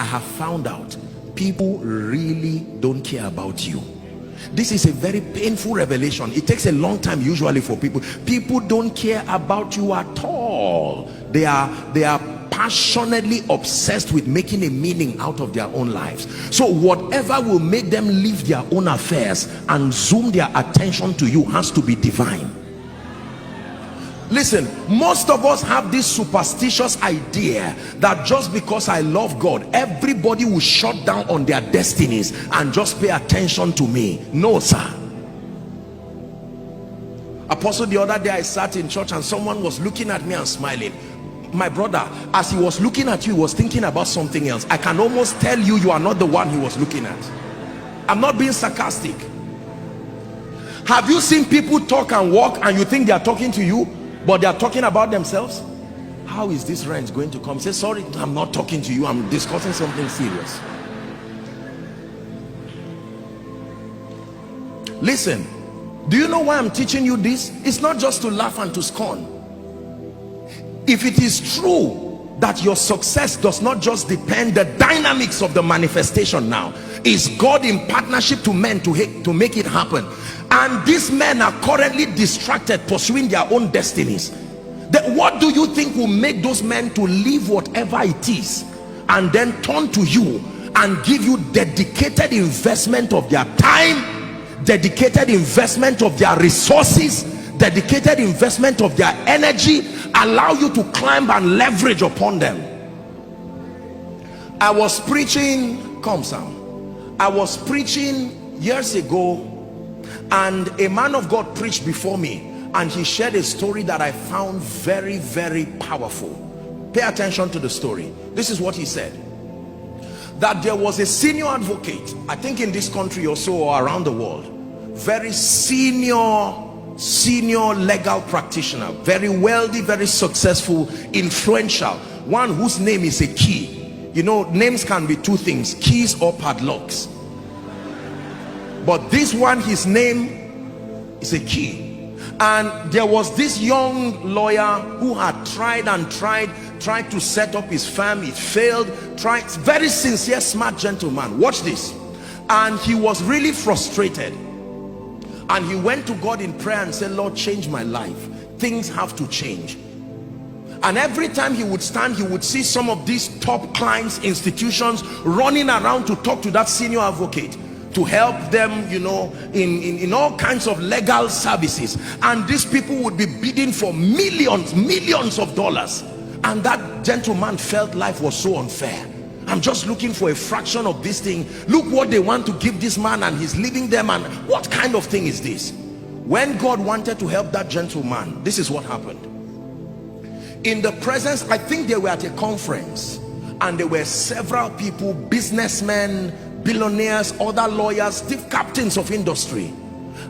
I have found out people really don't care about you. This is a very painful revelation. It takes a long time usually for people don't care about you at all. They are passionately obsessed with making a meaning out of their own lives. So whatever will make them leave their own affairs and zoom their attention to you has to be divine. Listen, most of us have this superstitious idea that just because I love God, everybody will shut down on their destinies and just pay attention to me. No, sir. Apostle, the other day I sat in church and someone was looking at me and smiling. My brother, as he was looking at you, he was thinking about something else. I can almost tell you, you are not the one he was looking at. I'm not being sarcastic. Have you seen people talk and walk and you think they are talking to you, but they are talking about themselves? How is this rent going to come? Say, sorry, I'm not talking to you, I'm discussing something serious. Listen, do you know why I'm teaching you this? It's not just to laugh and to scorn. If it is true that your success does not just depend, the dynamics of the manifestation now is God in partnership to men to make it happen, and these men are currently distracted pursuing their own destinies, then what do you think will make those men to leave whatever it is and then turn to you and give you dedicated investment of their time, dedicated investment of their resources, dedicated investment of their energy, allow you to climb and leverage upon them? I was preaching, come Sam, I was preaching years ago, and a man of God preached before me, and he shared a story that I found very, very powerful. Pay attention to the story. This is what he said: that there was a senior advocate, I think in this country or so, or around the world, very senior legal practitioner, very wealthy, very successful, influential, one whose name is a key. You know, names can be two things, keys or padlocks, but this one, his name is a key. And there was this young lawyer who had tried to set up his firm. It failed. Very sincere, smart gentleman. Watch this. And he was really frustrated, and he went to God in prayer and said, Lord, change my life. Things have to change. And every time he would stand, he would see some of these top clients, institutions running around to talk to that senior advocate, to help them, you know, in all kinds of legal services. And these people would be bidding for millions of dollars. And that gentleman felt life was so unfair. I'm just looking for a fraction of this thing. Look what they want to give this man, and he's leaving them. And what kind of thing is this? When God wanted to help that gentleman, this is what happened. In the presence, I think they were at a conference, and there were several people, businessmen, billionaires, other lawyers, chief captains of industry.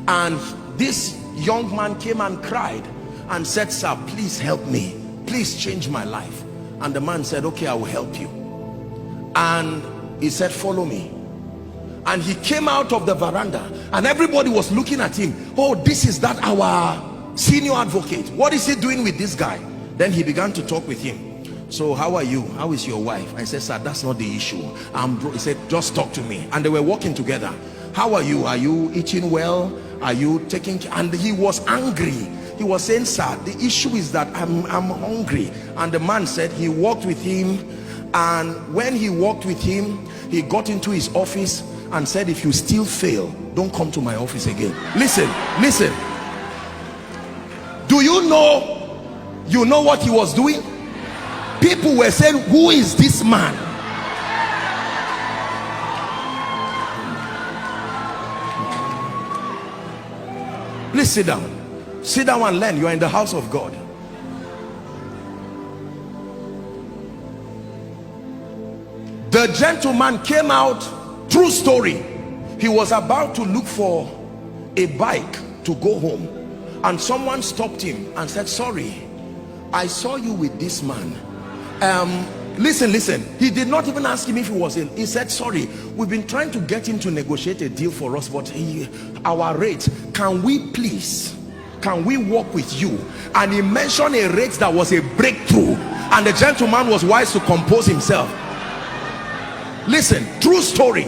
And this young man came and cried and said, sir, please help me, please change my life. And the man said, okay, I will help you. And he said, follow me. And he came out of the veranda, and everybody was looking at him. Oh, this is that our senior advocate. What is he doing with this guy? Then he began to talk with him. So how are you? How is your wife? I said, sir, that's not the issue. He said, just talk to me. And they were walking together. How are you? Are you eating well? Are you taking care? And he was angry. He was saying, sir, the issue is that I'm hungry. And the man said he walked with him, and when he walked with him, he got into his office and said, if you still fail, don't come to my office again. Listen. Do you know what he was doing? People were saying, who is this man? Please sit down and learn. You are in the house of God. The gentleman came out, true story. He was about to look for a bike to go home, and someone stopped him and said, sorry, I saw you with this man. Listen, he did not even ask him if he was in. He said, sorry, we've been trying to get him to negotiate a deal for us, but our rate, can we work with you? And he mentioned a rate that was a breakthrough, and the gentleman was wise to compose himself. Listen, true story.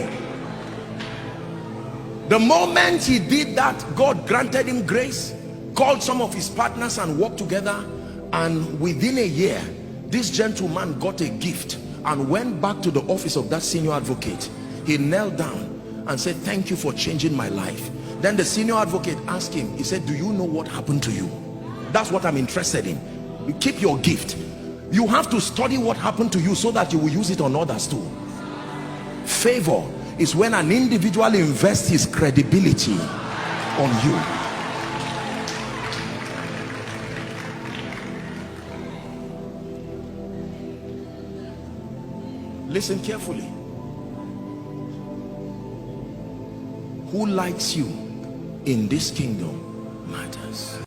The moment he did that, God granted him grace, called some of his partners and worked together, and within a year this gentleman got a gift and went back to the office of that senior advocate. He knelt down and said, thank you for changing my life. Then the senior advocate asked him, he said, do you know what happened to you? That's what I'm interested in. You keep your gift. You have to study what happened to you so that you will use it on others too. Favor is when an individual invests his credibility on you. Listen carefully. Who likes you in this kingdom matters.